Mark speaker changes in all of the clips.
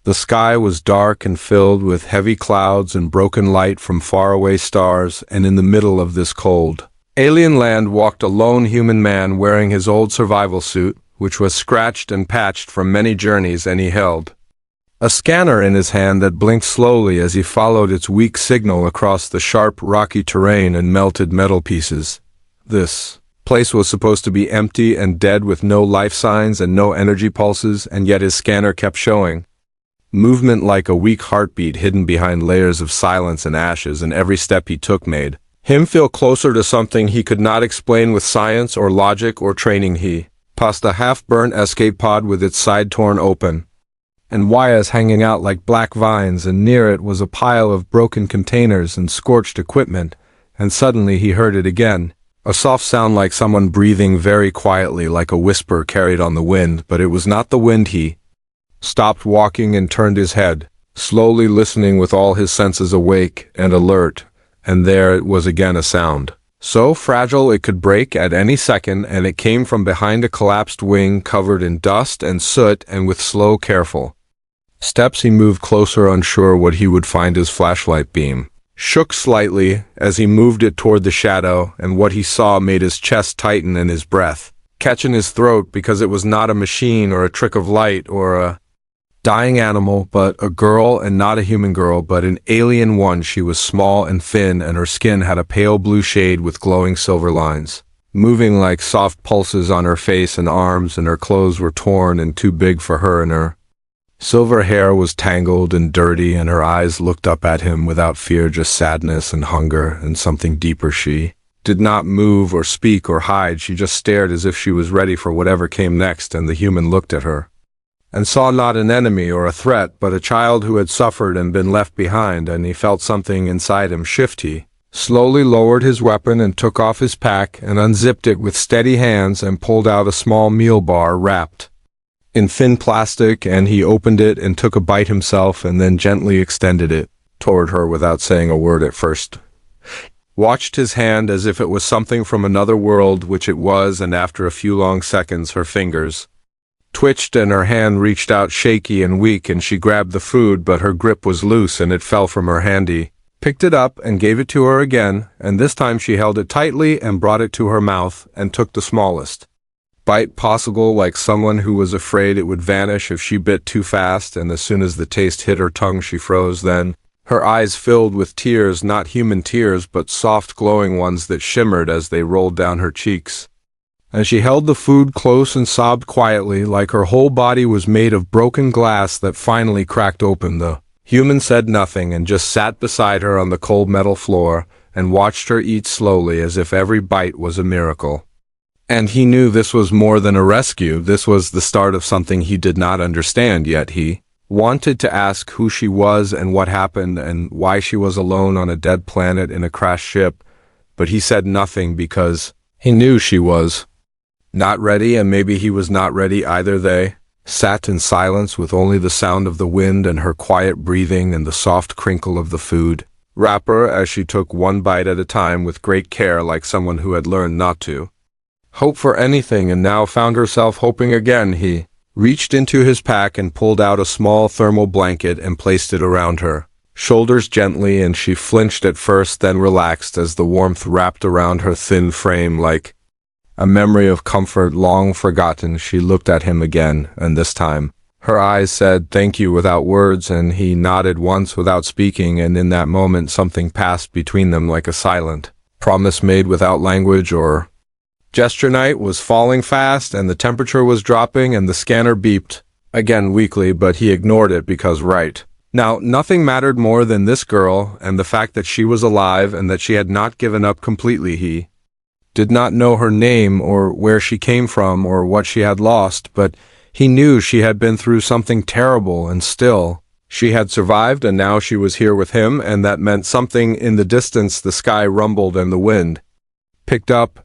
Speaker 1: The sky was dark and filled with heavy clouds and broken light from faraway stars, and in the middle of this cold, alien land walked a lone human man wearing his old survival suit, which was scratched and patched from many journeys, and he held a scanner in his hand that blinked slowly as he followed its weak signal across the sharp, rocky terrain and melted metal pieces. This place was supposed to be empty and dead with no life signs and no energy pulses, and yet his scanner kept showing movement like a weak heartbeat hidden behind layers of silence and ashes, and every step he took made him feel closer to something he could not explain with science or logic or training. He passed a half-burnt escape pod with its side torn open, and wires hanging out like black vines, and near it was a pile of broken containers and scorched equipment, and suddenly he heard it again. A soft sound like someone breathing very quietly, like a whisper carried on the wind, but it was not the wind. He stopped walking and turned his head, slowly listening with all his senses awake and alert, and there it was again, a sound so fragile it could break at any second, and it came from behind a collapsed wing covered in dust and soot, and with slow, careful steps he moved closer, unsure what he would find. His flashlight beam shook slightly as he moved it toward the shadow, and what he saw made his chest tighten and his breath catch in his throat, because it was not a machine or a trick of light or a dying animal, but a girl, and not a human girl, but an alien one. She was small and thin, and her skin had a pale blue shade with glowing silver lines moving like soft pulses on her face and arms, and her clothes were torn and too big for her, and her silver hair was tangled and dirty, and her eyes looked up at him without fear, just sadness and hunger and something deeper. She did not move or speak or hide. She just stared as if she was ready for whatever came next, and the human looked at her and saw not an enemy or a threat, but a child who had suffered and been left behind, and he felt something inside him shift. He slowly lowered his weapon and took off his pack and unzipped it with steady hands and pulled out a small meal bar wrapped in thin plastic, and he opened it and took a bite himself, and then gently extended it toward her without saying a word at first. Watched his hand as if it was something from another world, which it was, and after a few long seconds her fingers twitched and her hand reached out shaky and weak, and she grabbed the food, but her grip was loose and it fell from her hand. He picked it up and gave it to her again, and this time she held it tightly and brought it to her mouth and took the smallest bite possible, like someone who was afraid it would vanish if she bit too fast, and as soon as the taste hit her tongue she froze. Then her eyes filled with tears, not human tears, but soft glowing ones that shimmered as they rolled down her cheeks. And she held the food close and sobbed quietly, like her whole body was made of broken glass that finally cracked open. The human said nothing and just sat beside her on the cold metal floor and watched her eat slowly, as if every bite was a miracle. And he knew this was more than a rescue. This was the start of something he did not understand, yet he wanted to ask who she was and what happened and why she was alone on a dead planet in a crashed ship, but he said nothing because he knew she was not ready, and maybe he was not ready either. They sat in silence with only the sound of the wind and her quiet breathing and the soft crinkle of the food wrapper as she took one bite at a time with great care, like someone who had learned not to hope for anything and now found herself hoping again. He reached into his pack and pulled out a small thermal blanket and placed it around her shoulders gently, and she flinched at first, then relaxed as the warmth wrapped around her thin frame like a memory of comfort long forgotten. She looked at him again, and this time her eyes said thank you without words, and he nodded once without speaking, and in that moment something passed between them like a silent promise made without language or gesture. Night was falling fast, and the temperature was dropping, and the scanner beeped again weakly, but he ignored it because right now nothing mattered more than this girl and the fact that she was alive and that she had not given up completely. He did not know her name or where she came from or what she had lost, but he knew she had been through something terrible, and still she had survived, and now she was here with him, and that meant something. In the distance the sky rumbled and the wind picked up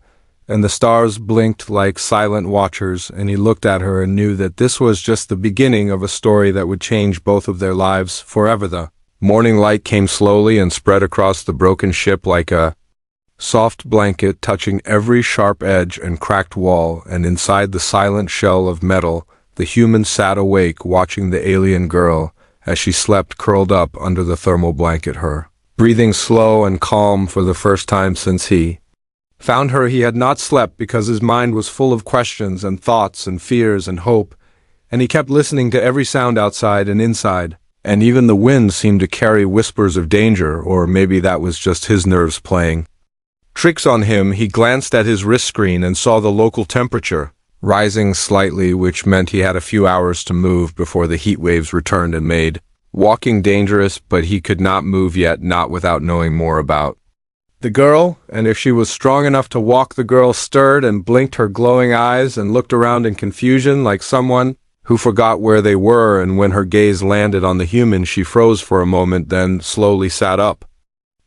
Speaker 1: and the stars blinked like silent watchers, and he looked at her and knew that this was just the beginning of a story that would change both of their lives forever. The morning light came slowly and spread across the broken ship like a soft blanket, touching every sharp edge and cracked wall, and inside the silent shell of metal the human sat awake, watching the alien girl as she slept curled up under the thermal blanket, breathing slow and calm for the first time since he found her. He had not slept because his mind was full of questions and thoughts and fears and hope, and he kept listening to every sound outside and inside, and even the wind seemed to carry whispers of danger, or maybe that was just his nerves playing tricks on him. He glanced at his wrist screen and saw the local temperature rising slightly, which meant he had a few hours to move before the heat waves returned and made walking dangerous, but he could not move yet, not without knowing more about the girl, and if she was strong enough to walk. The girl stirred and blinked her glowing eyes and looked around in confusion, like someone who forgot where they were, and when her gaze landed on the human, she froze for a moment, then slowly sat up,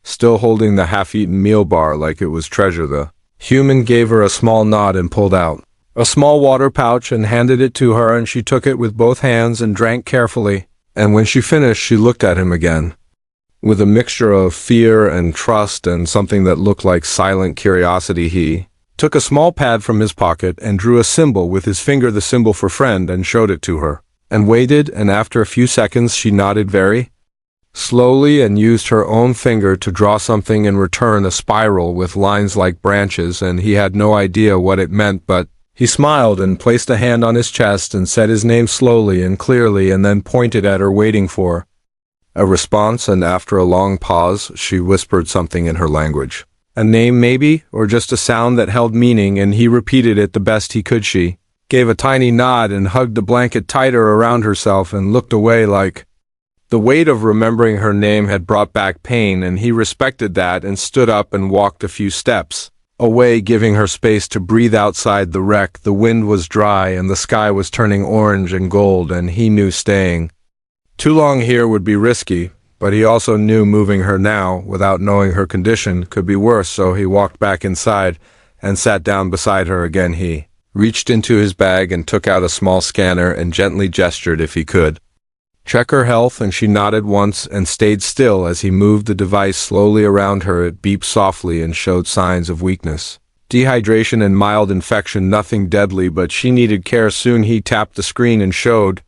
Speaker 1: still holding the half-eaten meal bar like it was treasure. The human gave her a small nod and pulled out a small water pouch and handed it to her, and she took it with both hands and drank carefully, and when she finished, she looked at him again with a mixture of fear and trust and something that looked like silent curiosity. He took a small pad from his pocket and drew a symbol with his finger, the symbol for friend, and showed it to her, and waited, and after a few seconds she nodded very slowly and used her own finger to draw something in return, a spiral with lines like branches, and he had no idea what it meant, but he smiled and placed a hand on his chest and said his name slowly and clearly, and then pointed at her, waiting for a response, and after a long pause, she whispered something in her language. A name maybe, or just a sound that held meaning, and he repeated it the best he could. She gave a tiny nod and hugged the blanket tighter around herself and looked away, like the weight of remembering her name had brought back pain, and he respected that and stood up and walked a few steps away, giving her space to breathe outside the wreck. The wind was dry and the sky was turning orange and gold, and he knew staying too long here would be risky, but he also knew moving her now, without knowing her condition, could be worse, so he walked back inside and sat down beside her again. He reached into his bag and took out a small scanner and gently gestured if he could check her health, and she nodded once and stayed still as he moved the device slowly around her. It beeped softly and showed signs of weakness, dehydration and mild infection, nothing deadly, but she needed care soon. He tapped the screen and showed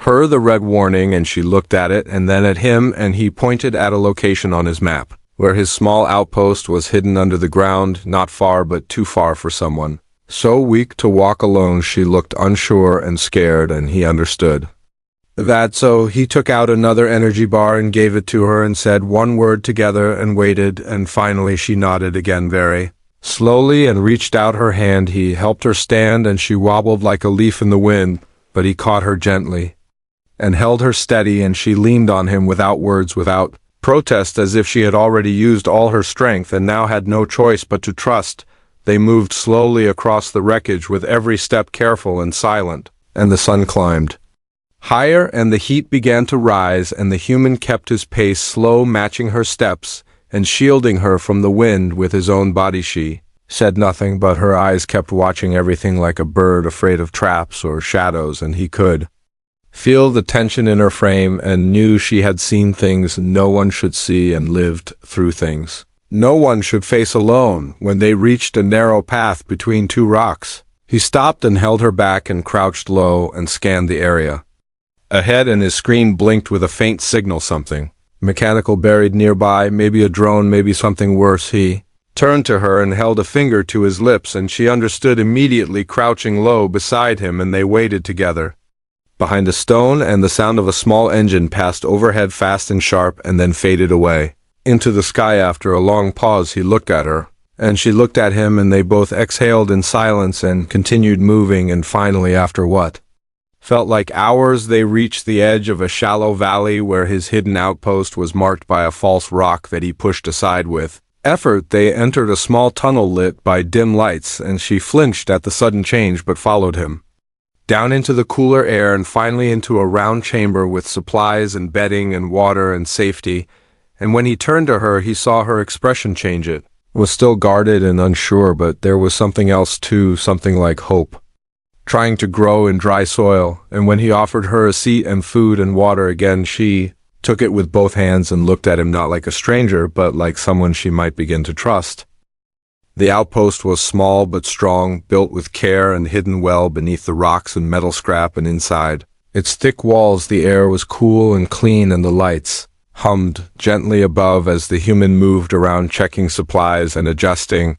Speaker 1: her the red warning, and she looked at it and then at him, and he pointed at a location on his map where his small outpost was hidden under the ground, not far but too far for someone so weak to walk alone. She looked unsure and scared, and he understood that, so he took out another energy bar and gave it to her and said one word together and waited, and finally she nodded again very slowly and reached out her hand. He helped her stand, and she wobbled like a leaf in the wind, but he caught her gently and held her steady, and she leaned on him without words, without protest, as if she had already used all her strength and now had no choice but to trust. They moved slowly across the wreckage, with every step careful and silent, and the sun climbed higher and the heat began to rise, and the human kept his pace slow, matching her steps and shielding her from the wind with his own body. She said nothing, but her eyes kept watching everything like a bird afraid of traps or shadows, and he could feel the tension in her frame and knew she had seen things no one should see and lived through things no one should face alone. When they reached a narrow path between two rocks, he stopped and held her back and crouched low and scanned the area ahead, and his screen blinked with a faint signal, something mechanical buried nearby, maybe a drone, maybe something worse. He turned to her and held a finger to his lips, and she understood immediately, crouching low beside him, and they waited together behind a stone, and the sound of a small engine passed overhead fast and sharp and then faded away into the sky. After a long pause, he looked at her, and she looked at him, and they both exhaled in silence and continued moving, and finally, after what felt like hours, they reached the edge of a shallow valley where his hidden outpost was marked by a false rock that he pushed aside with effort. They entered a small tunnel lit by dim lights, and she flinched at the sudden change but followed him down into the cooler air and finally into a round chamber with supplies and bedding and water and safety. And when he turned to her, he saw her expression change. It was still guarded and unsure, but there was something else too, something like hope trying to grow in dry soil. And when he offered her a seat and food and water again, she took it with both hands and looked at him, not like a stranger, but like someone she might begin to trust. The outpost was small but strong, built with care and hidden well beneath the rocks and metal scrap, and inside Its thick walls, the air was cool and clean, and the lights hummed gently above as the human moved around checking supplies and adjusting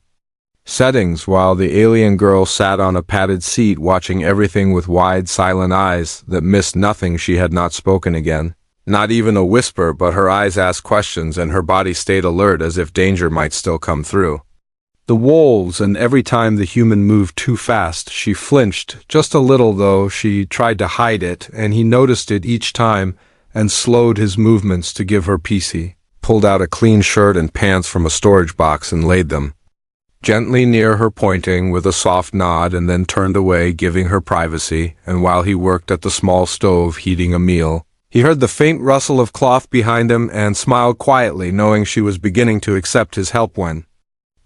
Speaker 1: settings, while the alien girl sat on a padded seat watching everything with wide, silent eyes that missed nothing. She had not spoken again. Not even a whisper, but her eyes asked questions and her body stayed alert as if danger might still come through. The wolves, and every time the human moved too fast, she flinched, just a little though. She tried to hide it, and he noticed it each time and slowed his movements to give her peace. He pulled out a clean shirt and pants from a storage box and laid them gently near her, pointing with a soft nod, and then turned away, giving her privacy. And while he worked at the small stove heating a meal, he heard the faint rustle of cloth behind him and smiled quietly, knowing she was beginning to accept his help when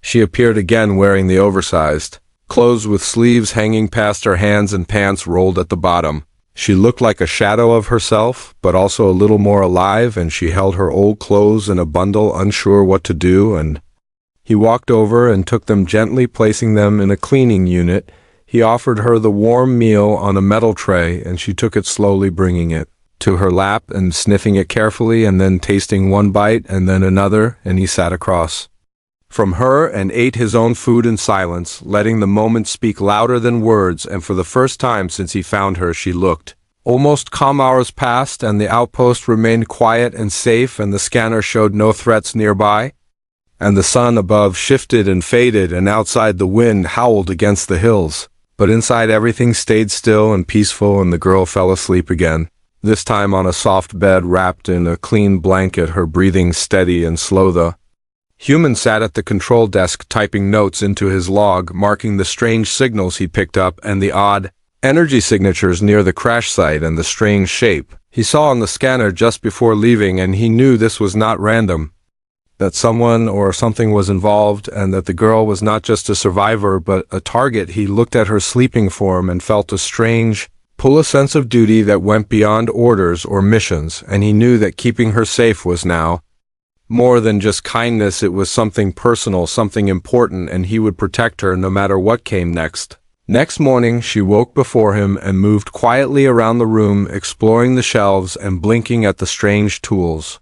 Speaker 1: she appeared again, wearing the oversized clothes with sleeves hanging past her hands and pants rolled at the bottom. She looked like a shadow of herself, but also a little more alive, and she held her old clothes in a bundle, unsure what to do, and he walked over and took them gently, placing them in a cleaning unit. He offered her the warm meal on a metal tray, and she took it slowly, bringing it to her lap and sniffing it carefully, and then tasting one bite and then another, and he sat across from her and ate his own food in silence, letting the moment speak louder than words. And for the first time since he found her, she looked almost calm. Hours passed, and the outpost remained quiet and safe, and the scanner showed no threats nearby. And the sun above shifted and faded, and outside the wind howled against the hills. But inside everything stayed still and peaceful, and the girl fell asleep again, this time on a soft bed wrapped in a clean blanket, her breathing steady and slow. The human sat at the control desk typing notes into his log, marking the strange signals he picked up and the odd energy signatures near the crash site and the strange shape he saw on the scanner just before leaving. And he knew this was not random, that someone or something was involved, and that the girl was not just a survivor but a target. He looked at her sleeping form and felt a strange pull, a sense of duty that went beyond orders or missions, and he knew that keeping her safe was now more than just kindness. It was something personal, something important, and he would protect her no matter what came next. Next morning, she woke before him and moved quietly around the room, exploring the shelves and blinking at the strange tools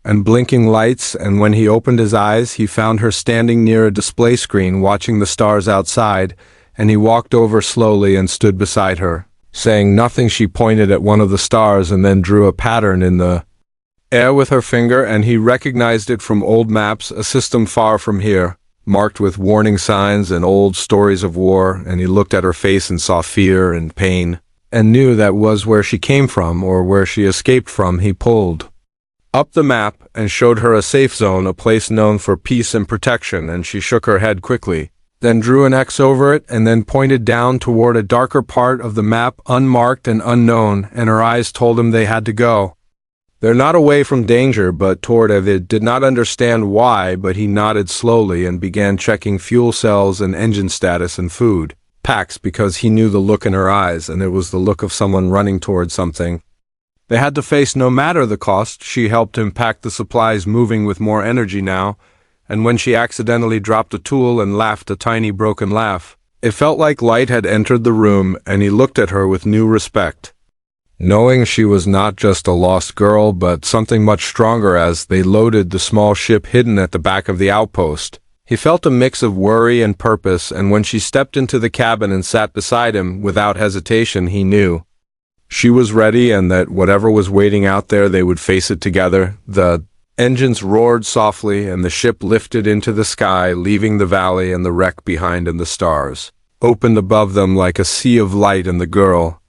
Speaker 1: and blinking lights. And when he opened his eyes, he found her standing near a display screen watching the stars outside, and he walked over slowly and stood beside her. Saying nothing, she pointed at one of the stars and then drew a pattern in the air with her finger, and he recognized it from old maps, a system far from here, marked with warning signs and old stories of war. And he looked at her face and saw fear and pain, and knew that was where she came from, or where she escaped from. He pulled up the map and showed her a safe zone, a place known for peace and protection, and she shook her head quickly, then drew an X over it, and then pointed down toward a darker part of the map, unmarked and unknown, and her eyes told him they had to go. They're not away from danger, but toward it. He did not understand why, but he nodded slowly and began checking fuel cells and engine status and food packs, because he knew the look in her eyes, and it was the look of someone running toward something they had to face no matter the cost. She helped him pack the supplies, moving with more energy now, and when she accidentally dropped a tool and laughed a tiny broken laugh, it felt like light had entered the room, and he looked at her with new respect, knowing she was not just a lost girl but something much stronger. As they loaded the small ship hidden at the back of the outpost, he felt a mix of worry and purpose, and when she stepped into the cabin and sat beside him, without hesitation he knew she was ready, and that whatever was waiting out there, they would face it together. The engines roared softly, and the ship lifted into the sky, leaving the valley and the wreck behind, and the stars opened above them like a sea of light. And the girl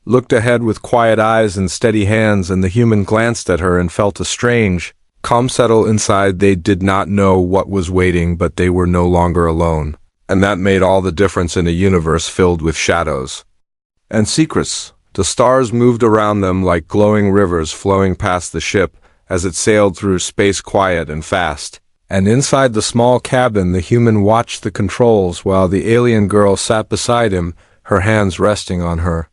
Speaker 1: looked ahead with quiet eyes and steady hands, and the human glanced at her and felt a strange calm settle inside. They did not know what was waiting, but they were no longer alone, and that made all the difference in a universe filled with shadows and secrets. The stars moved around them like glowing rivers flowing past the ship as it sailed through space, quiet and fast. And inside the small cabin, the human watched the controls while the alien girl sat beside him, her hands resting on her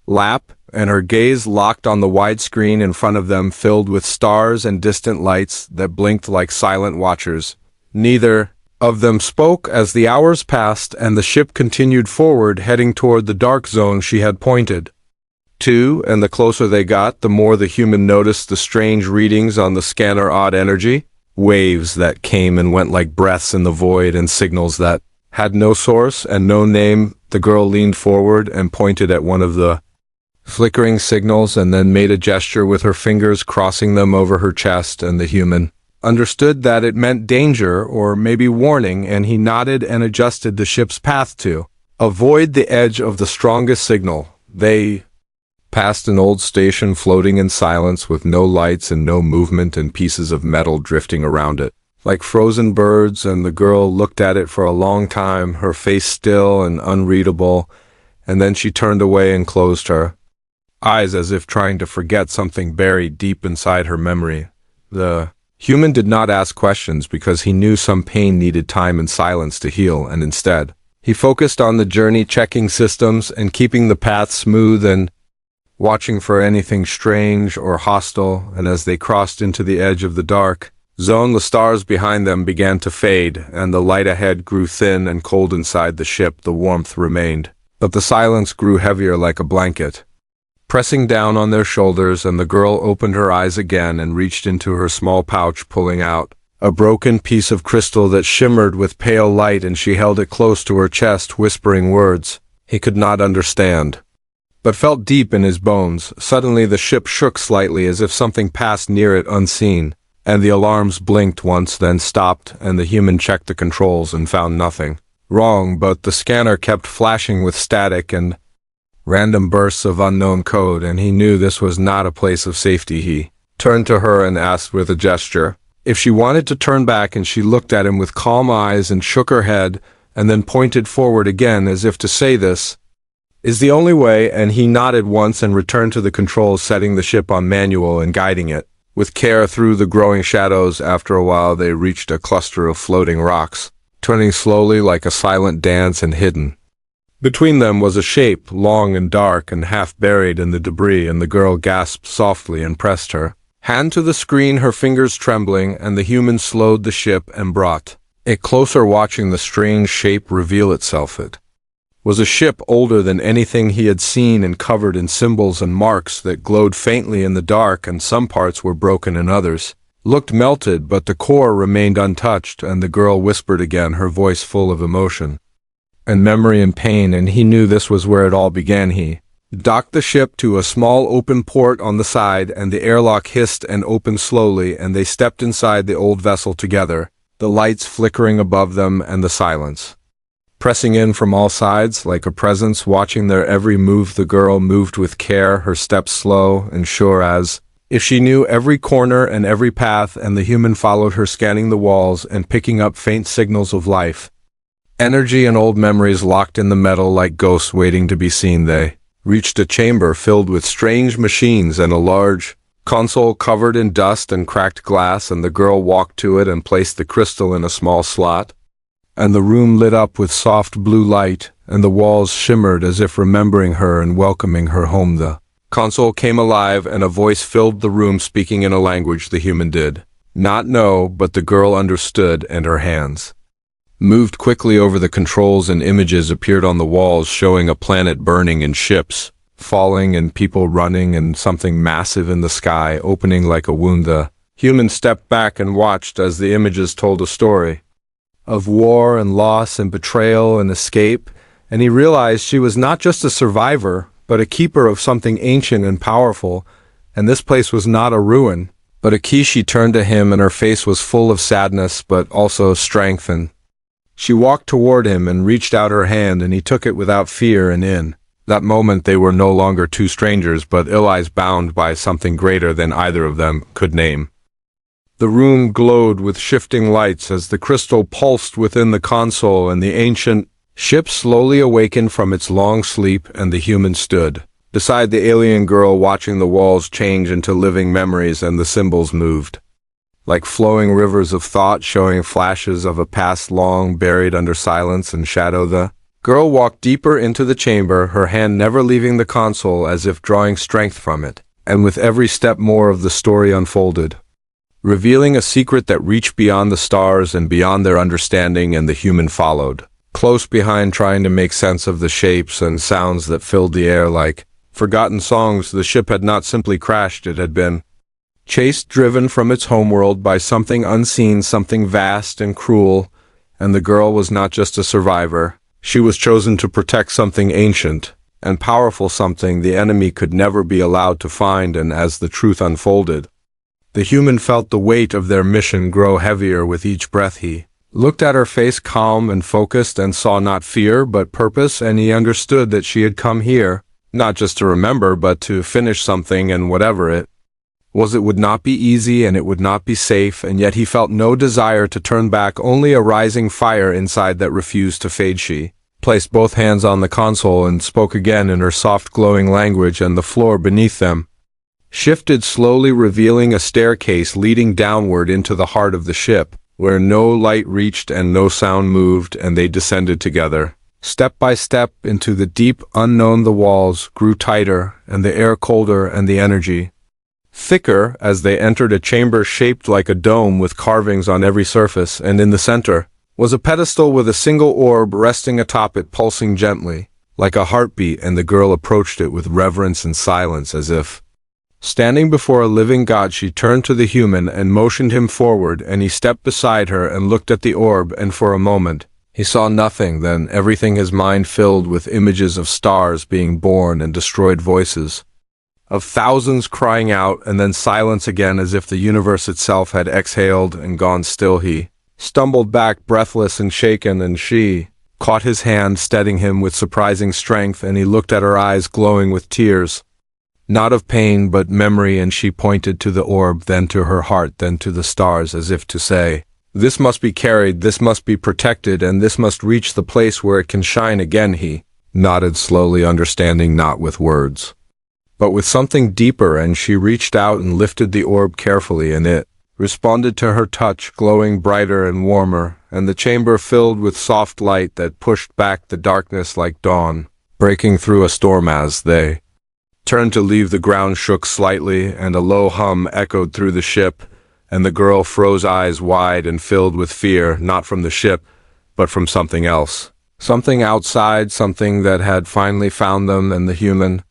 Speaker 1: lap, and her gaze locked on the wide screen in front of them, filled with stars and distant lights that blinked like silent watchers. Neither of them spoke as the hours passed and the ship continued forward, heading toward the dark zone she had pointed 2, and the closer they got, the more the human noticed the strange readings on the scanner. Odd energy, waves that came and went like breaths in the void, and signals that had no source and no name. The girl leaned forward and pointed at one of the flickering signals and then made a gesture with her fingers, crossing them over her chest, and the human understood that it meant danger or maybe warning, and he nodded and adjusted the ship's path to avoid the edge of the strongest signal. They passed an old station floating in silence with no lights and no movement and pieces of metal drifting around it like frozen birds, and the girl looked at it for a long time, her face still and unreadable, and then she turned away and closed her eyes as if trying to forget something buried deep inside her memory. The human did not ask questions because he knew some pain needed time and silence to heal, and instead, he focused on the journey, checking systems and keeping the path smooth and watching for anything strange or hostile. And as they crossed into the edge of the dark zone, the stars behind them began to fade, and the light ahead grew thin and cold. Inside the ship, the warmth remained, but the silence grew heavier like a blanket, pressing down on their shoulders. And the girl opened her eyes again and reached into her small pouch, pulling out a broken piece of crystal that shimmered with pale light, and she held it close to her chest, whispering words he could not understand, but felt deep in his bones. Suddenly the ship shook slightly as if something passed near it unseen, and the alarms blinked once, then stopped, and the human checked the controls and found nothing wrong, but the scanner kept flashing with static and random bursts of unknown code, and he knew this was not a place of safety. He turned to her and asked with a gesture if she wanted to turn back, and she looked at him with calm eyes and shook her head, and then pointed forward again as if to say, "This is the only way," and he nodded once and returned to the controls, setting the ship on manual and guiding it with care through the growing shadows. After a while they reached a cluster of floating rocks, turning slowly like a silent dance, and hidden between them was a shape, long and dark and half buried in the debris, and the girl gasped softly and pressed her hand to the screen, her fingers trembling, and the human slowed the ship and brought it closer, watching the strange shape reveal itself. It was a ship older than anything he had seen and covered in symbols and marks that glowed faintly in the dark, and some parts were broken and others looked melted, but the core remained untouched. And the girl whispered again, her voice full of emotion and memory and pain, and he knew this was where it all began. He docked the ship to a small open port on the side, and the airlock hissed and opened slowly, and they stepped inside the old vessel together, the lights flickering above them and the silence pressing in from all sides like a presence watching their every move. The girl moved with care, her steps slow and sure, as if she knew every corner and every path, and the human followed her, scanning the walls and picking up faint signals of life, energy and old memories locked in the metal like ghosts waiting to be seen. They reached a chamber filled with strange machines and a large console covered in dust and cracked glass, and the girl walked to it and placed the crystal in a small slot, and the room lit up with soft blue light, and the walls shimmered as if remembering her and welcoming her home. The console came alive, and a voice filled the room, speaking in a language the human did not know, but the girl understood, and her hands moved quickly over the controls, and images appeared on the walls showing a planet burning and ships falling and people running and something massive in the sky opening like a wound. The human stepped back and watched as the images told a story of war and loss and betrayal and escape, and he realized she was not just a survivor, but a keeper of something ancient and powerful, and this place was not a ruin, but a key. She turned to him, and her face was full of sadness, but also strength, and she walked toward him and reached out her hand, and he took it without fear, and in that moment they were no longer two strangers, but allies bound by something greater than either of them could name. The room glowed with shifting lights as the crystal pulsed within the console, and the ancient ship slowly awakened from its long sleep, and the human stood beside the alien girl, watching the walls change into living memories, and the symbols moved like flowing rivers of thought, showing flashes of a past long buried under silence and shadow. The girl walked deeper into the chamber, her hand never leaving the console, as if drawing strength from it, and with every step more of the story unfolded, revealing a secret that reached beyond the stars and beyond their understanding. And the human followed close behind, trying to make sense of the shapes and sounds that filled the air like Forgotten songs. The ship had not simply crashed, it had been chased, driven from its homeworld by something unseen, something vast and cruel, and the girl was not just a survivor. She was chosen to protect something ancient and powerful, something the enemy could never be allowed to find. And as the truth unfolded, the human felt the weight of their mission grow heavier with each breath. He looked at her face, calm and focused, and saw not fear but purpose, and he understood that she had come here not just to remember but to finish something, and whatever it was, it would not be easy and it would not be safe, and yet he felt no desire to turn back, only a rising fire inside that refused to fade. She placed both hands on the console and spoke again in her soft, glowing language, and the floor beneath them shifted slowly, revealing a staircase leading downward into the heart of the ship, where no light reached and no sound moved, and they descended together, step by step, into the deep unknown. The walls grew tighter, and the air colder, and the energy thicker as they entered a chamber shaped like a dome with carvings on every surface, and in the center was a pedestal with a single orb resting atop it, pulsing gently like a heartbeat, and the girl approached it with reverence and silence, as if standing before a living god. She turned to the human and motioned him forward, and he stepped beside her and looked at the orb, and for a moment he saw nothing, then everything. His mind filled with images of stars being born and destroyed, voices of thousands crying out, and then silence again, as if the universe itself had exhaled and gone still. He stumbled back, breathless and shaken, and she caught his hand, steadying him with surprising strength, and he looked at her eyes glowing with tears, not of pain but memory, and she pointed to the orb, then to her heart, then to the stars, as if to say, "This must be carried, this must be protected, and this must reach the place where it can shine again." He nodded slowly, understanding not with words but with something deeper, and she reached out and lifted the orb carefully, and it responded to her touch, glowing brighter and warmer, and the chamber filled with soft light that pushed back the darkness like dawn breaking through a storm. As they turned to leave, the ground shook slightly, and a low hum echoed through the ship, and the girl froze, eyes wide and filled with fear, not from the ship but from something else, something outside, something that had finally found them. And the human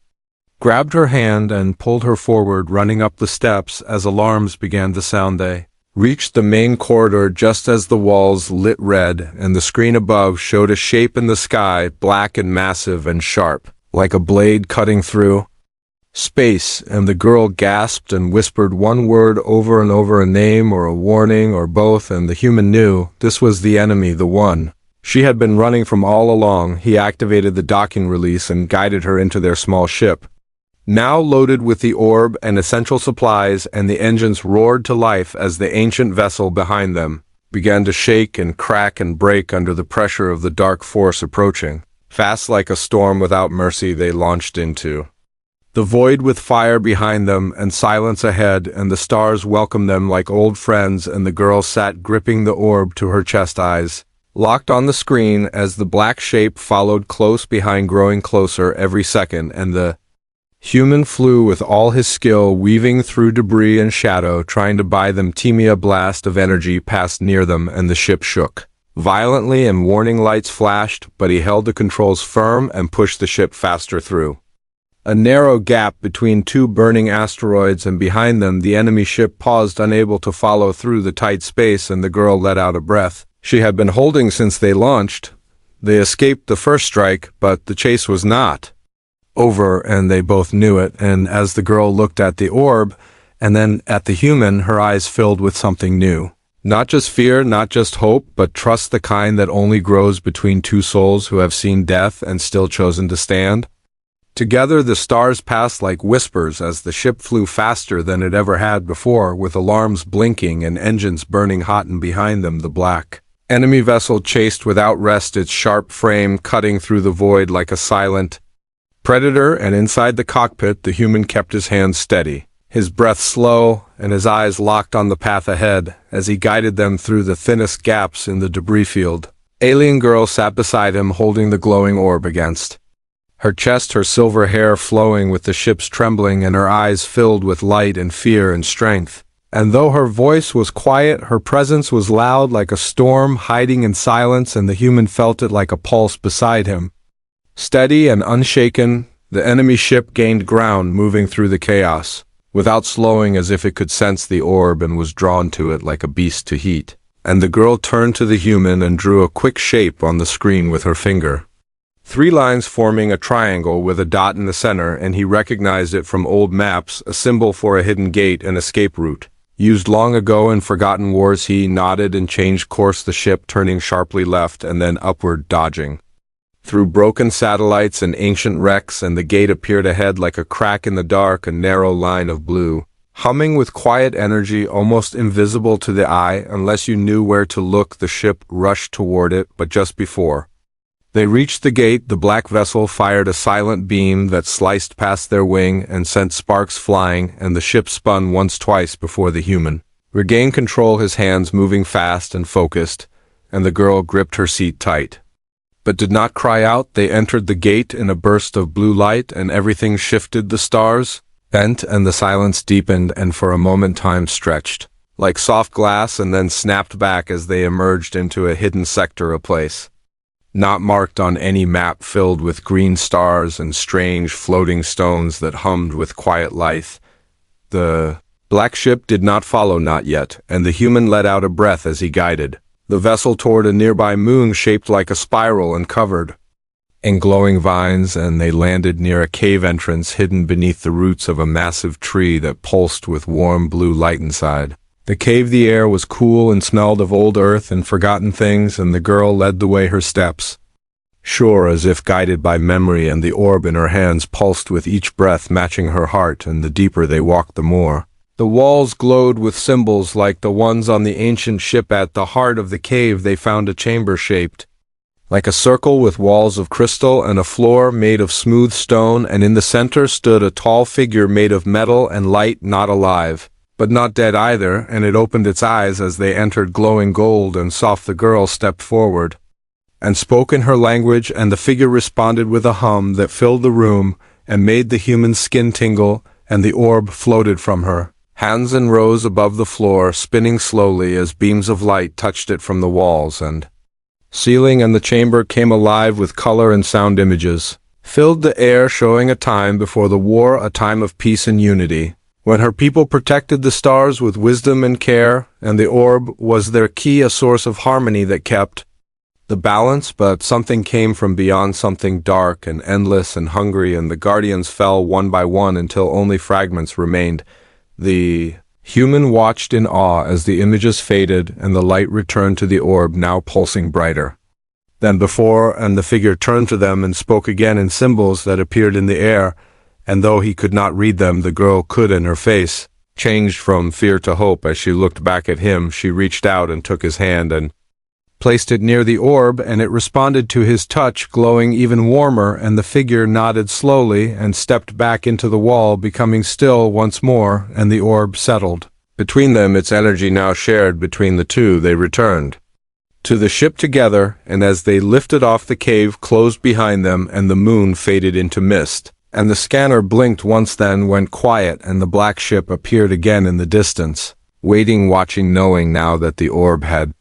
Speaker 1: grabbed her hand and pulled her forward, running up the steps. As alarms began to sound, they reached the main corridor just as the walls lit red, and the screen above showed a shape in the sky, black and massive and sharp, like a blade cutting through space. And the girl gasped and whispered one word over and over, a name or a warning or both, and the human knew this was the enemy, the one she had been running from all along. He activated the docking release and guided her into their small ship, now loaded with the orb and essential supplies, and the engines roared to life as the ancient vessel behind them began to shake and crack and break under the pressure of the dark force approaching. Fast like a storm without mercy, they launched into the void with fire behind them and silence ahead, and the stars welcomed them like old friends, and the girl sat gripping the orb to her chest, eyes locked on the screen as the black shape followed close behind, growing closer every second, and the human flew with all his skill, weaving through debris and shadow, trying to buy them time. A blast of energy passed near them, and the ship shook violently, and warning lights flashed, but he held the controls firm and pushed the ship faster through a narrow gap between two burning asteroids, and behind them the enemy ship paused, unable to follow through the tight space, and the girl let out a breath she had been holding since they launched. They escaped the first strike, but the chase was not over, and they both knew it. And as the girl looked at the orb and then at the human, her eyes filled with something new. Not just fear, not just hope, but trust, the kind that only grows between two souls who have seen death and still chosen to stand together. The stars passed like whispers as the ship flew faster than it ever had before, with alarms blinking and engines burning hot, and behind them the black enemy vessel chased without rest, its sharp frame cutting through the void like a silent predator. And inside the cockpit the human kept his hands steady, his breath slow, and his eyes locked on the path ahead as he guided them through the thinnest gaps in the debris field. Alien girl sat beside him, holding the glowing orb against her chest, her silver hair flowing with the ship's trembling, and her eyes filled with light and fear and strength. And though her voice was quiet, her presence was loud like a storm hiding in silence, and the human felt it like a pulse beside him, steady and unshaken, The enemy ship gained ground, moving through the chaos, without slowing, as if it could sense the orb and was drawn to it like a beast to heat. And the girl turned to the human and drew a quick shape on the screen with her finger. 3 lines forming a triangle with a dot in the center, and he recognized it from old maps, a symbol for a hidden gate and escape route. Used long ago in forgotten wars, he nodded and changed course, the ship turning sharply left and then upward, dodging through broken satellites and ancient wrecks, and the gate appeared ahead like a crack in the dark, a narrow line of blue. Humming with quiet energy, almost invisible to the eye unless you knew where to look, the ship rushed toward it, but just before they reached the gate, the black vessel fired a silent beam that sliced past their wing and sent sparks flying, and the ship spun twice before the human regained control, his hands moving fast and focused, and the girl gripped her seat tight, but did not cry out. They entered the gate in a burst of blue light, and everything shifted. The stars bent and the silence deepened, and for a moment time stretched like soft glass and then snapped back as they emerged into a hidden sector, a place not marked on any map, filled with green stars and strange floating stones that hummed with quiet life. The black ship did not follow, not yet, and the human let out a breath as he guided the vessel toward a nearby moon shaped like a spiral and covered in glowing vines, and they landed near a cave entrance hidden beneath the roots of a massive tree that pulsed with warm blue light inside. The air was cool and smelled of old earth and forgotten things, and the girl led the way, her steps sure as if guided by memory, and the orb in her hands pulsed with each breath, matching her heart, and the deeper they walked the more the walls glowed with symbols like the ones on the ancient ship. At the heart of the cave they found a chamber shaped like a circle with walls of crystal and a floor made of smooth stone, and in the center stood a tall figure made of metal and light, not alive, but not dead either, and it opened its eyes as they entered, glowing gold and soft. The girl stepped forward and spoke in her language, and the figure responded with a hum that filled the room and made the human skin tingle, and the orb floated from her hands and rose above the floor, spinning slowly as beams of light touched it from the walls and ceiling, and the chamber came alive with color and sound. Images filled the air, showing a time before the war, a time of peace and unity, when her people protected the stars with wisdom and care, and the orb was their key, a source of harmony that kept the balance. But something came from beyond, something dark and endless and hungry, and the guardians fell one by one until only fragments remained. The human watched in awe as the images faded and the light returned to the orb, now pulsing brighter than before, and the figure turned to them and spoke again in symbols that appeared in the air, and though he could not read them, the girl could, and her face changed from fear to hope as she looked back at him. She reached out and took his hand and placed it near the orb, and it responded to his touch, glowing even warmer, and the figure nodded slowly and stepped back into the wall, becoming still once more, and the orb settled between them, its energy now shared between the two. They returned to the ship together, and as they lifted off, the cave closed behind them, and the moon faded into mist, and the scanner blinked once, then went quiet, and the black ship appeared again in the distance, waiting, watching, knowing now that the orb had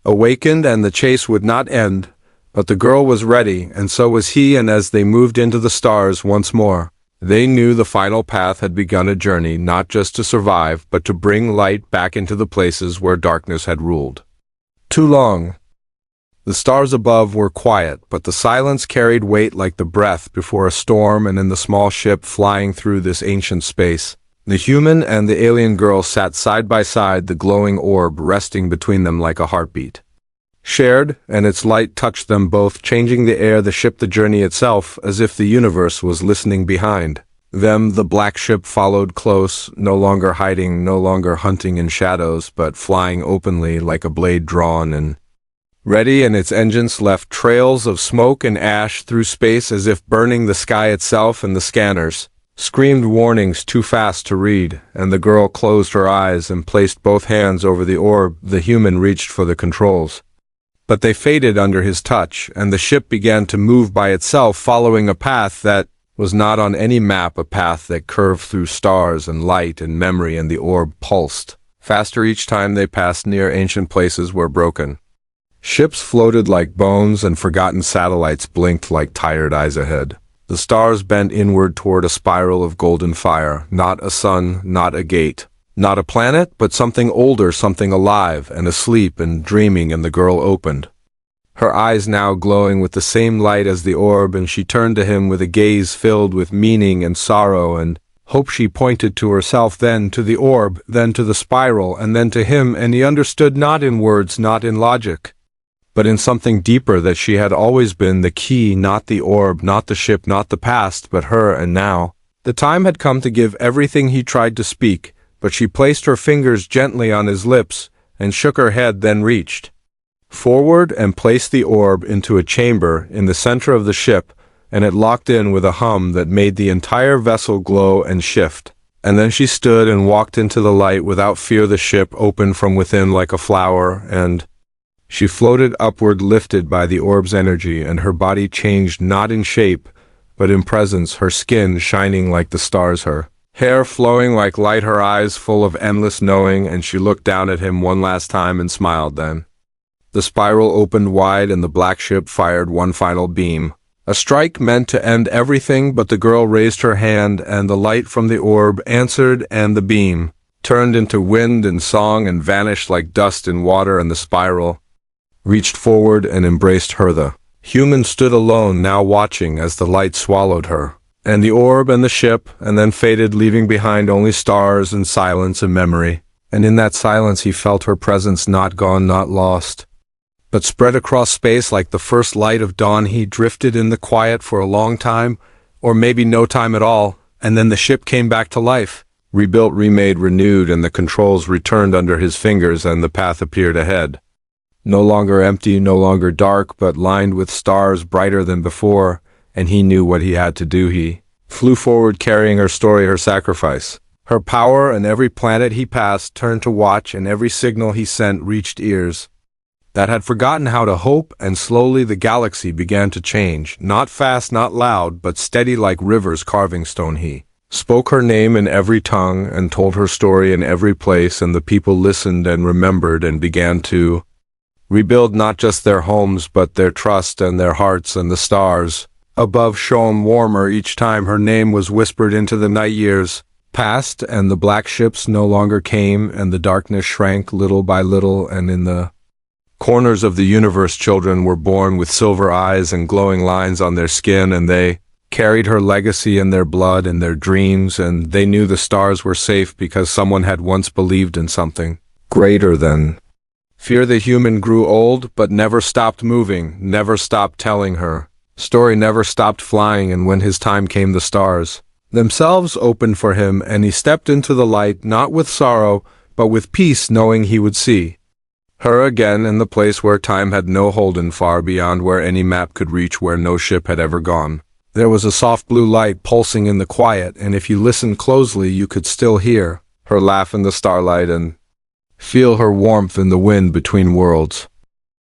Speaker 1: awakened and the chase would not end. But the girl was ready, and so was he, and as they moved into the stars once more, they knew the final path had begun, a journey not just to survive, but to bring light back into the places where darkness had ruled too long. The stars above were quiet, but the silence carried weight like the breath before a storm, and in the small ship flying through this ancient space, the human and the alien girl sat side by side, the glowing orb resting between them like a heartbeat shared, and its light touched them both, changing the air, the ship, the journey itself, as if the universe was listening behind them. The black ship followed close, no longer hiding, no longer hunting in shadows, but flying openly like a blade drawn and ready, and its engines left trails of smoke and ash through space as if burning the sky itself, and the scanners screamed warnings too fast to read, and the girl closed her eyes and placed both hands over the orb. The human reached for the controls, but they faded under his touch, and the ship began to move by itself, following a path that was not on any map, a path that curved through stars and light and memory, and the orb pulsed faster each time they passed near ancient places where broken ships floated like bones and forgotten satellites blinked like tired eyes ahead. The stars bent inward toward a spiral of golden fire, not a sun, not a gate. Not a planet, but something older, something alive and asleep and dreaming, and the girl opened. Her eyes now glowing with the same light as the orb, and she turned to him with a gaze filled with meaning and sorrow and hope. She pointed to herself, then to the orb, then to the spiral, and then to him, and he understood, not in words, not in logic, but in something deeper, that she had always been the key, not the orb, not the ship, not the past, but her. And now the time had come to give everything. He tried to speak, but she placed her fingers gently on his lips and shook her head, then reached forward and placed the orb into a chamber in the center of the ship, and it locked in with a hum that made the entire vessel glow and shift. And then she stood and walked into the light without fear. The ship opened from within like a flower, and she floated upward, lifted by the orb's energy, and her body changed not in shape, but in presence, her skin shining like the stars, her hair flowing like light, her eyes full of endless knowing, and she looked down at him one last time and smiled. Then the spiral opened wide, and the black ship fired one final beam. A strike meant to end everything, but the girl raised her hand, and the light from the orb answered, and the beam turned into wind and song and vanished like dust in water, and the spiral reached forward and embraced her. The human stood alone, now watching as the light swallowed her, and the orb and the ship, and then faded, leaving behind only stars and silence and memory. And in that silence he felt her presence, not gone, not lost, but spread across space like the first light of dawn. He drifted in the quiet for a long time, or maybe no time at all, and then the ship came back to life, rebuilt, remade, renewed, and the controls returned under his fingers, and the path appeared ahead. No longer empty, no longer dark, but lined with stars brighter than before, and he knew what he had to do. He flew forward, carrying her story, her sacrifice, her power, and every planet he passed turned to watch, and every signal he sent reached ears that had forgotten how to hope. And slowly the galaxy began to change, not fast, not loud, but steady like rivers carving stone. He spoke her name in every tongue and told her story in every place, and the people listened and remembered and began to rebuild not just their homes, but their trust and their hearts. And the stars above shone warmer each time her name was whispered into the night. Years passed, and the black ships no longer came, and the darkness shrank little by little, and in the corners of the universe children were born with silver eyes and glowing lines on their skin, and they carried her legacy in their blood and their dreams, and they knew the stars were safe because someone had once believed in something greater than fear. The human grew old, but never stopped moving, never stopped telling her story, never stopped flying, and when his time came, the stars themselves opened for him, and he stepped into the light, not with sorrow, but with peace, knowing he would see her again in the place where time had no hold, and far beyond where any map could reach, where no ship had ever gone. There was a soft blue light pulsing in the quiet, and if you listened closely you could still hear her laugh in the starlight and feel her warmth in the wind between worlds.